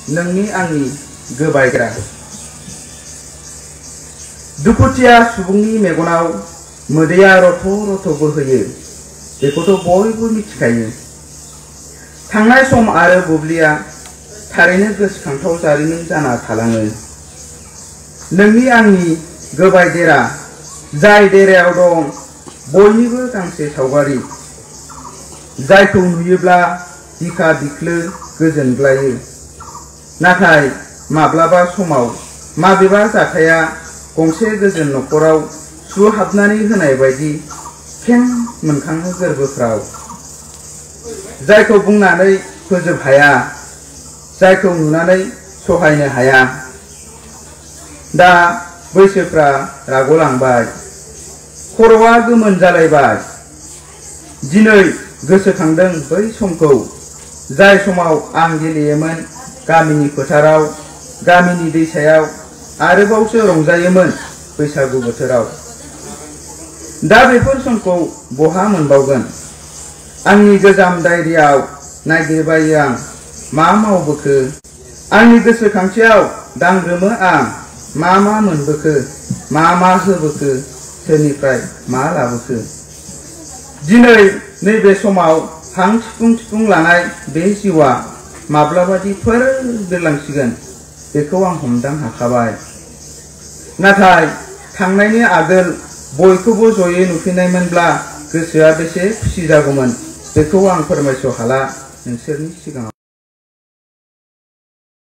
नोंनि आंनि गोबायग्रा। दुखुथिया सुबुंनि मेगनाव मोदैया रथ' रथ' बोहैयो, बेखौथ' बयबो मिथिखायो। थांनाय सम आरो बुब्लिया थारैनो गोसोखांथाव जारिमिन जाना थालाङो। नोंनि आंनि गोबाय देरा, जाय देरायाव दं बयनिबो गांसे सावगारि, जायखौ नुयोब्ला बिखा बिख्लो गोजोनग्लायो। नाथाय माब्लाबा समाव माबेबा जाथाया गंसे गोजोन न'खराव सुहाबनानै होनाय बायदि खें मोनखाङो गोरबोफ्राव, जायखौ बुंनानै फोजोब हाया, जायखौ नुनानै सहायनो हाया। दा बैसोफ्रा रागलांबाय, खर'आ गोमोन जालायबाय। दिनै गोसोखांदों बै समखौ, जाय समाव आं गेलेयोमोन गामिनि फोथाराव, गामिनि दैसायाव, आरोबावसो रंजायोमोन बैसागु बोथोराव। दा बेफोर समखौ बहा मोनबावगोन? आंनि गोजाम डायरियाव नागिरबायो आं मा मावबोखो। आंनि गोसोखांथियाव दांग्रोमो आं मा मा मोनबोखो, मा होबोखो, सोरनिफ्राय मा लाबोखो। दिनै नैबे समाव हां थिफुं थिफुं लानाय बे जिउआ माब्लाबादि फोर बिरलांसिगोन बेखौ आं हमदां हाखाबाय। नाथाय थांनायनि आगोल बयखौबो जयै नुफिननायमोनब्ला गोसोआ बेसे खुसि जागौमोन, बेखौ आं फोरमायस' हाला नोंसोरनि सिगाङाव।